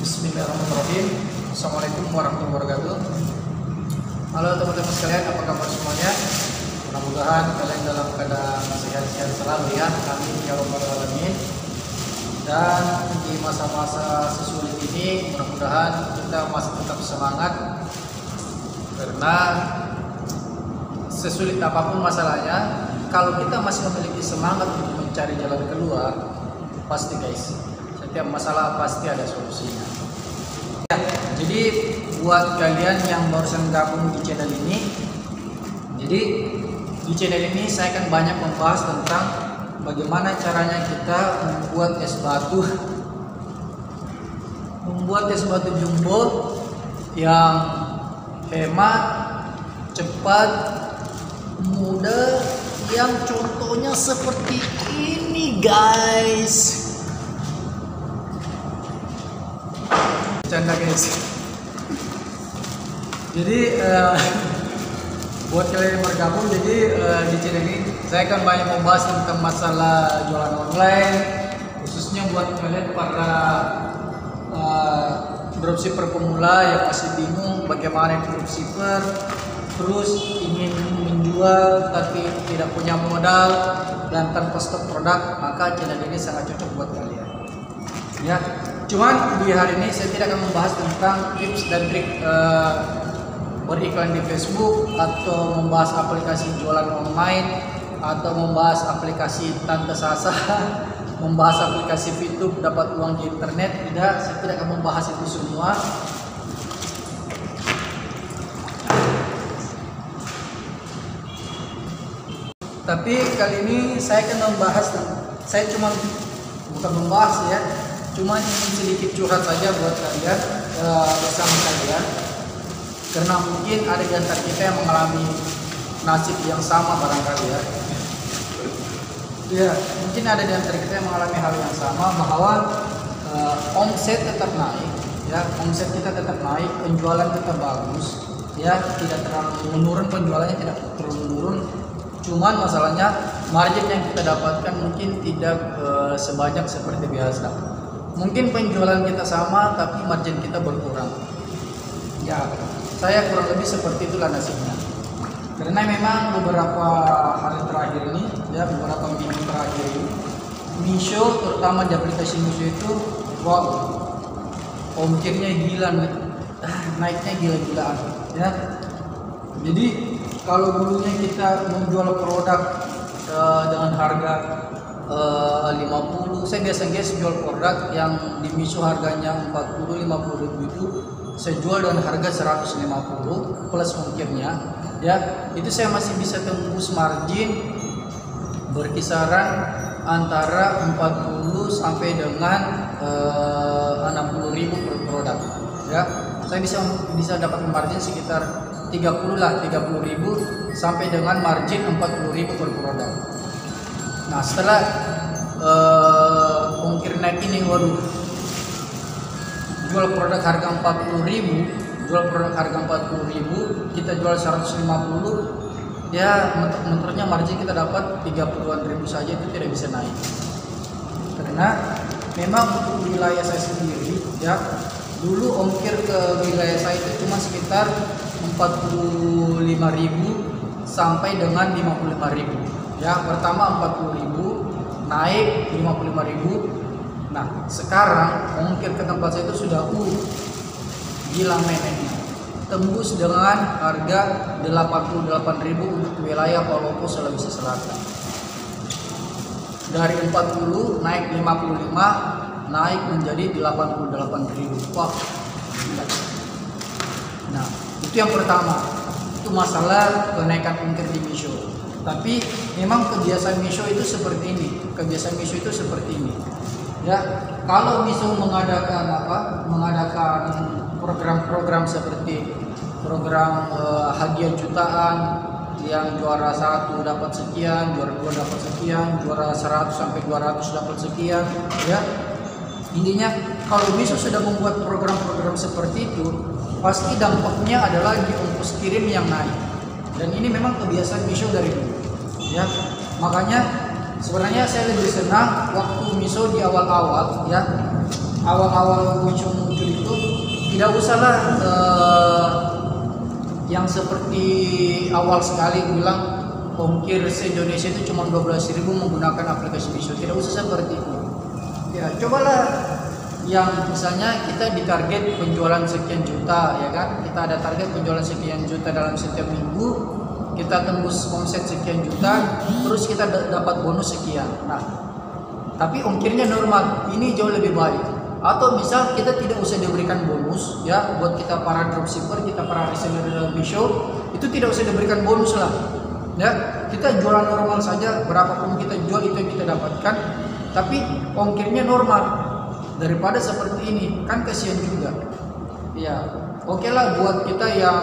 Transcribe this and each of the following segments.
Bismillahirrahmanirrahim. Assalamualaikum warahmatullahi wabarakatuh. Halo teman-teman sekalian, apa kabar semuanya? Mudah-mudahan kalian dalam keadaan sehat-sehat selalu ya. Amin ya rabbal alamin. Dan di masa-masa sesulit ini, mudah-mudahan kita masih tetap semangat, karena sesulit apapun masalahnya, kalau kita masih memiliki semangat untuk mencari jalan keluar, pasti guys, setiap masalah pasti ada solusinya. Ya, jadi buat kalian yang barusan gabung di channel ini, jadi di channel ini saya akan banyak membahas tentang bagaimana caranya kita membuat es batu jumbo yang hemat, cepat, mudah, yang contohnya seperti ini guys. Canda guys. Jadi buat kalian yang bergabung, jadi di channel ini saya akan banyak membahas tentang masalah jualan online, khususnya buat kalian para dropshipper pemula yang masih bingung bagaimana dropshipper, terus ingin menjual tapi tidak punya modal dan tanpa stok produk, maka channel ini sangat cocok buat kalian. Ya, cuman di hari ini saya tidak akan membahas tentang tips dan trik beriklan di Facebook, atau membahas aplikasi jualan online, atau membahas aplikasi Tante Sasa, membahas aplikasi VTube dapat uang di internet. Tidak, saya tidak akan membahas itu semua. Tapi kali ini saya akan membahas, saya cuma bukan membahas ya, cuma ingin sedikit curhat saja buat kalian, bersama kalian, karena mungkin ada di antara kita yang mengalami nasib yang sama barangkali ya. Ya, mungkin ada di antara kita yang mengalami hal yang sama, bahwa omset tetap naik, ya, omset kita tetap naik, penjualan tetap bagus, ya, tidak terlalu menurun, penjualannya tidak terlalu menurun. Cuman masalahnya margin yang kita dapatkan mungkin tidak sebanyak seperti biasa. Mungkin penjualan kita sama tapi margin kita berkurang. Ya, saya kurang lebih seperti itulah nasibnya. Karena memang beberapa hari terakhir ini, ya, beberapa minggu terakhir ini, Misho, terutama di aplikasi Misho itu, wow, ongkirnya gila, naiknya gila-gilaan, ya. Jadi kalau dulunya kita menjual produk dengan harga 50, saya biasanya jual produk yang di Misho harganya 40-50 ribu, itu saya jual dengan harga 150 plus ongkirnya, ya. Itu saya masih bisa tembus margin berkisaran antara 40 sampai dengan 60 ribu per produk, ya. Saya bisa dapat margin sekitar 30 ribu sampai dengan margin 40 ribu per produk. Nah, setelah ongkir naik ini, waduh, jual produk harga 40 ribu, kita jual 150, ya, menurutnya margin kita dapat 30-an ribu saja, itu tidak bisa naik. Karena memang untuk wilayah saya sendiri, ya, dulu ongkir ke wilayah saya itu cuma sekitar 45 ribu sampai dengan 55 ribu. Ya, pertama 40 ribu, naik 55 ribu. Nah, sekarang ongkir ke tempat saya itu sudah gila mainnya, tembus dengan harga 88 ribu untuk wilayah Palopo, Sulawesi Selatan. Dari 40 naik 55, naik menjadi 88 ribu. Wah, gila. Nah, itu yang pertama, itu masalah kenaikan ongkir di Misho. Tapi memang kebiasaan Misho itu seperti ini, ya. Kalau Misho mengadakan program-program seperti program hadiah jutaan, yang juara 1 dapat sekian, juara 2 dapat sekian, juara 100 sampai 200 dapat sekian, ya. Intinya kalau Misho sudah membuat program-program seperti itu, pasti dampaknya adalah di ongkos kirim yang naik. Dan ini memang kebiasaan Misho dari dulu, ya. Makanya sebenarnya saya lebih senang waktu Misho di awal-awal, ya, awal-awal Misho muncul itu tidak usahlah yang seperti awal sekali bilang ongkir se-Indonesia itu cuma 12.000 menggunakan aplikasi Misho. Tidak usah seperti itu. Ya, cobalah yang misalnya kita ditarget penjualan sekian juta, ya kan? Kita ada target penjualan sekian juta dalam setiap minggu, kita tembus omset sekian juta, terus kita dapat bonus sekian. Nah, tapi ongkirnya normal, ini jauh lebih baik. Atau misal kita tidak usah diberikan bonus, ya, buat kita para dropshipper, kita para reseller dalam Misho, itu tidak usah diberikan bonus lah, ya. Kita jualan normal saja, berapapun kita jual itu yang kita dapatkan, tapi ongkirnya normal. Daripada seperti ini, kan kasihan juga. Ya, oke lah buat kita yang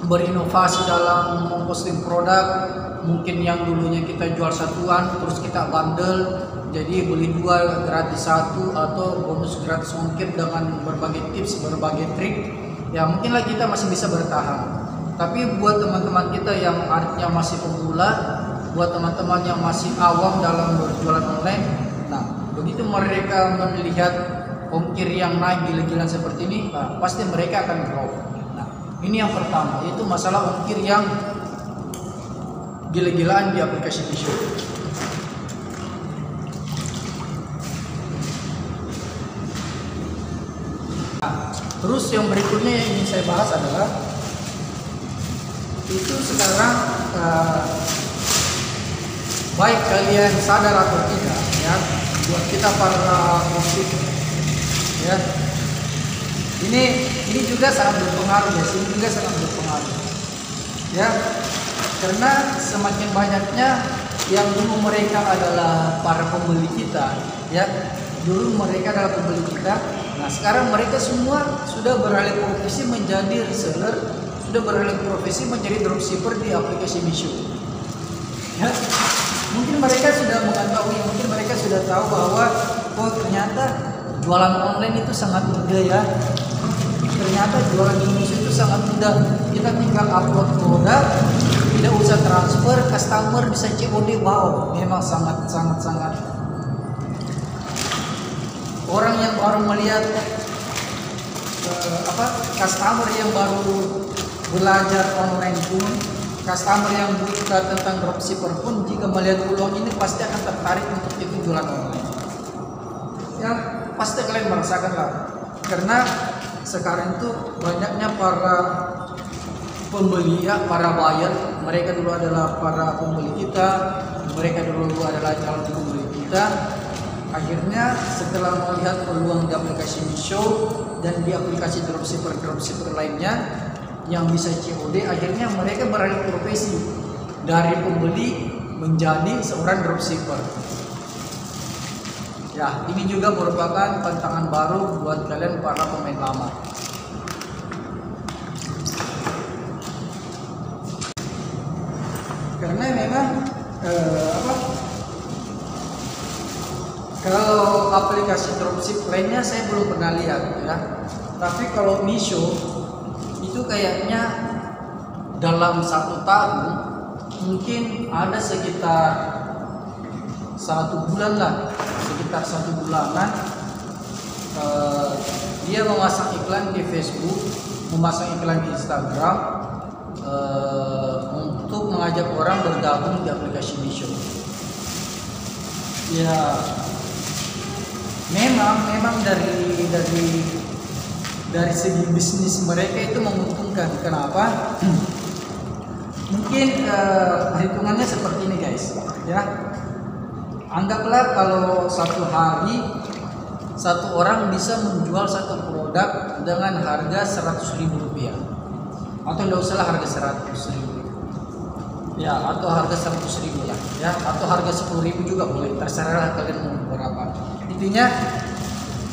berinovasi dalam memposting produk, mungkin yang dulunya kita jual satuan, terus kita bundle. Jadi beli 2 gratis 1 atau bonus gratis ongkir dengan berbagai tips, berbagai trik. Ya mungkinlah kita masih bisa bertahan. Tapi buat teman-teman kita yang artinya masih pemula, buat teman-teman yang masih awam dalam berjualan online, nah begitu mereka melihat ongkir yang naik gila-gilaan seperti ini, nah, pasti mereka akan drop. Nah ini yang pertama, yaitu masalah ongkir yang gila-gilaan di aplikasi Misho. Terus yang berikutnya yang ingin saya bahas adalah itu sekarang baik kalian sadar atau tidak, ya, buat kita para musik, ya, ini juga sangat berpengaruh, ya, ini juga sangat berpengaruh, ya, karena semakin banyaknya yang dulu mereka adalah para pembeli kita, ya, dulu mereka adalah pembeli kita. Nah sekarang mereka semua sudah beralih profesi menjadi reseller, sudah beralih profesi menjadi dropshipper di aplikasi Misho. Ya, mungkin mereka sudah mengetahui, mungkin mereka sudah tahu bahwa oh ternyata jualan online itu sangat mudah, ya. Ternyata jualan di Misho itu sangat mudah. Kita tinggal upload produk, tidak usah transfer, customer bisa COD. Wow, memang sangat orang yang baru melihat customer yang baru belajar online pun, customer yang buta tentang dropshipper pun, jika melihat peluang ini pasti akan tertarik untuk ikut jualan online. Ya pasti kalian merasakan lah, karena sekarang itu banyaknya para pembeli, ya, para buyer. Mereka dulu adalah para pembeli kita, mereka dulu adalah calon pembeli kita. Akhirnya setelah melihat peluang di aplikasi Misho dan di aplikasi dropshipper lainnya yang bisa COD, akhirnya mereka beralih profesi dari pembeli menjadi seorang dropshipper. Ya, ini juga merupakan tantangan baru buat kalian para pemain lama. Karena memang kalau aplikasi dropship lainnya saya belum pernah lihat, ya. Tapi kalau Misho itu kayaknya dalam 1 tahun mungkin ada sekitar 1 bulan lah, sekitar 1 bulanan dia memasang iklan di Facebook, memasang iklan di Instagram untuk mengajak orang bergabung di aplikasi Misho. Ya, memang dari segi bisnis mereka itu menguntungkan. Kenapa? Mungkin hitungannya seperti ini, guys, ya. Anggaplah kalau 1 hari 1 orang bisa menjual 1 produk dengan harga Rp100.000, atau tidak usahlah harga 100.000, ya, atau harga 100.000 lah, ya, atau harga 10.000 juga boleh, terserah kalian mau berapa. Intinya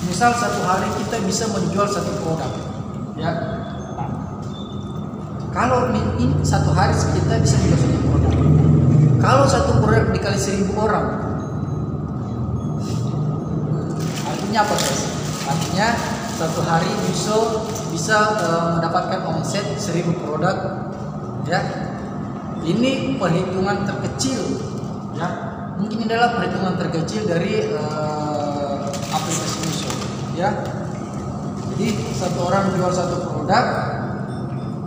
misal 1 hari kita bisa menjual 1 produk, ya. Nah, kalau ini 1 hari kita bisa menjual 1 produk, kalau 1 produk dikali 1.000 orang, artinya apa, guys? Artinya 1 hari bisa mendapatkan omset 1.000 produk, ya. Ini perhitungan terkecil, ya. Mungkin ini adalah perhitungan terkecil dari aplikasi Misho, ya. Jadi satu orang jual satu produk,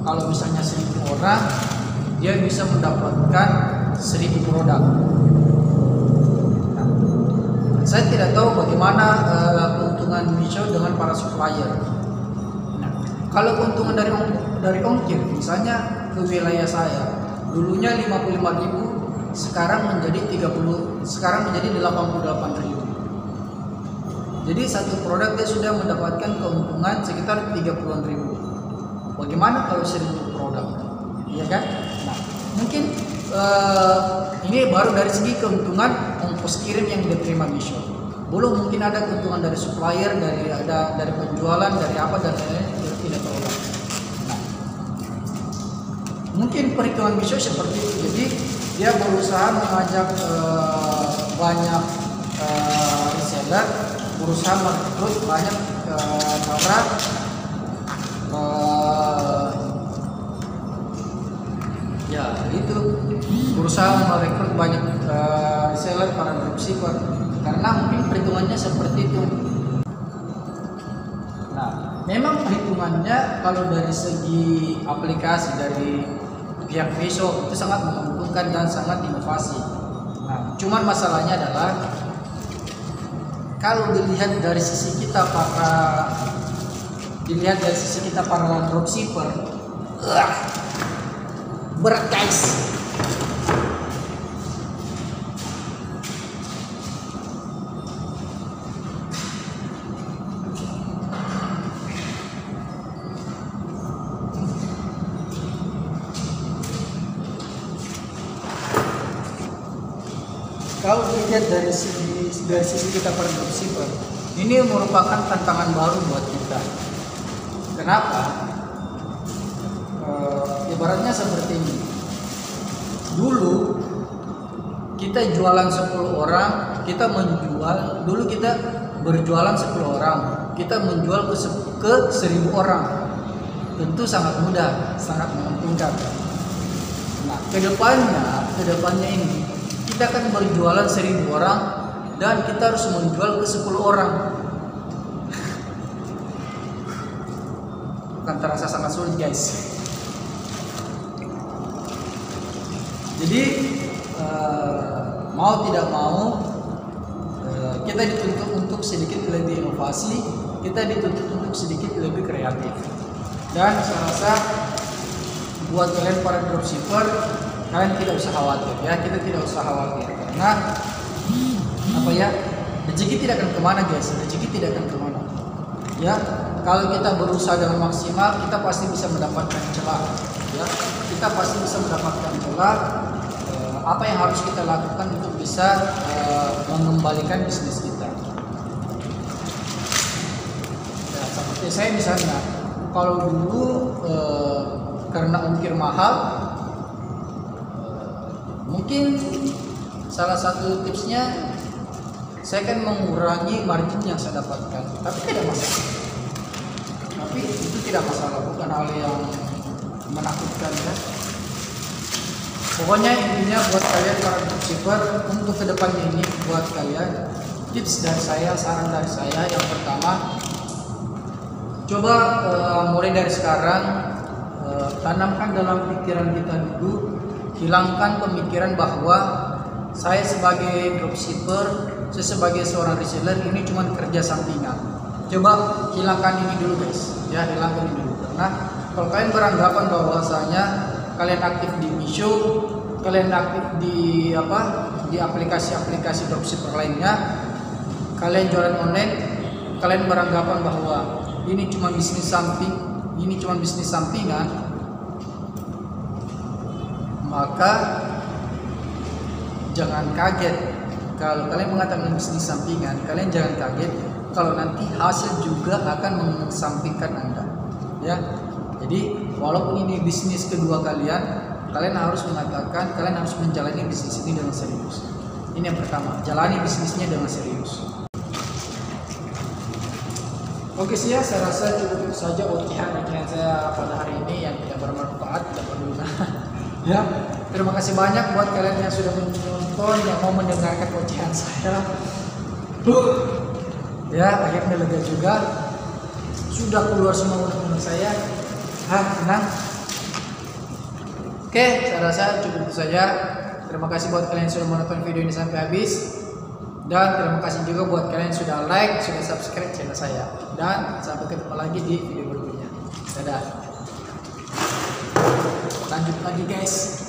kalau misalnya 1000 orang, dia bisa mendapatkan 1000 produk. Nah, saya tidak tahu bagaimana keuntungan Misho dengan para supplier. Nah, kalau keuntungan dari ongkir, misalnya ke wilayah saya, dulunya 55.000, sekarang menjadi 88.000. Jadi satu produk dia sudah mendapatkan keuntungan sekitar 30.000. Bagaimana kalau 1000 produk? Iya kan? Nah, mungkin ini baru dari segi keuntungan ongkos kirim yang diterima Misho. Belum mungkin ada keuntungan dari supplier, dari penjualan, dari apa dan lain-lain, tidak tahu. Nah, mungkin perhitungan Misho seperti itu. Jadi dia berusaha mengajak banyak reseller, berusaha merekrut banyak para ya itu, berusaha merekrut banyak reseller, para dropshipper, karena mungkin perhitungannya seperti itu. Nah, memang perhitungannya kalau dari segi aplikasi dari pihak Misho itu sangat menguntungkan dan sangat inovasi. Nah, cuman masalahnya adalah kalau dilihat dari sisi kita para dropshipper, berat guys. Kalau dilihat dari sisi kita para dropshipper, ini merupakan tantangan baru buat kita. Kenapa? Ibaratnya seperti ini. Dulu kita jualan 10 orang, kita berjualan 10 orang, kita menjual ke 1000 orang. Tentu sangat mudah, sangat menguntungkan. Nah, kedepannya ini kita akan berjualan 1000 orang dan kita harus menjual ke 10 orang. Akan terasa sangat sulit guys. Jadi mau tidak mau kita dituntut untuk sedikit lebih inovasi, kita dituntut untuk sedikit lebih kreatif. Dan saya rasa buat kalian para dropshipper, kalian tidak usah khawatir ya, kita tidak usah khawatir karena rezeki tidak akan kemana guys, rezeki tidak akan kemana ya. Kalau kita berusaha dengan maksimal, kita pasti bisa mendapatkan celah ya, kita pasti bisa mendapatkan celah. Apa yang harus kita lakukan untuk bisa mengembalikan bisnis kita ya, seperti saya misalnya, kalau dulu karena ongkir mahal, mungkin salah satu tipsnya saya kan mengurangi margin yang saya dapatkan, tapi tidak masalah. Tapi itu tidak masalah, bukan hal yang menakutkan ya. Pokoknya intinya buat kalian para dropshipper, untuk kedepannya ini buat kalian, tips dari saya, saran dari saya, yang pertama, coba mulai dari sekarang tanamkan dalam pikiran kita dulu, hilangkan pemikiran bahwa saya sebagai dropshipper, saya sebagai seorang reseller ini cuma kerja sampingan. Coba hilangkan ini dulu guys ya, hilangkan ini dulu. Karena kalau kalian beranggapan bahwasanya kalian aktif di Misho, kalian aktif di aplikasi-aplikasi dropshipper lainnya, kalian jualan online, kalian beranggapan bahwa ini cuma bisnis sampingan, maka jangan kaget kalau kalian mengatakan bisnis sampingan. Kalian jangan kaget kalau nanti hasil juga akan mengesampingkan Anda ya. Jadi walaupun ini bisnis kedua kalian harus mengatakan, kalian harus menjalani bisnis ini dengan serius. Ini yang pertama, jalani bisnisnya dengan serius. Oke sih ya, saya rasa cukup saja ocehan saya pada hari ini yang tidak bermanfaat, tidak berguna. Ya, terima kasih banyak buat kalian yang sudah menonton, yang mau mendengarkan ocehan saya. Ya, akhirnya lega juga. sudah keluar semua unek-unek saya. Tenang. Oke, saya rasa cukup itu saja. Terima kasih buat kalian yang sudah menonton video ini sampai habis. Dan terima kasih juga buat kalian yang sudah like, sudah subscribe channel saya. Dan sampai ketemu lagi di video berikutnya. Dadah. Lanjut lagi guys.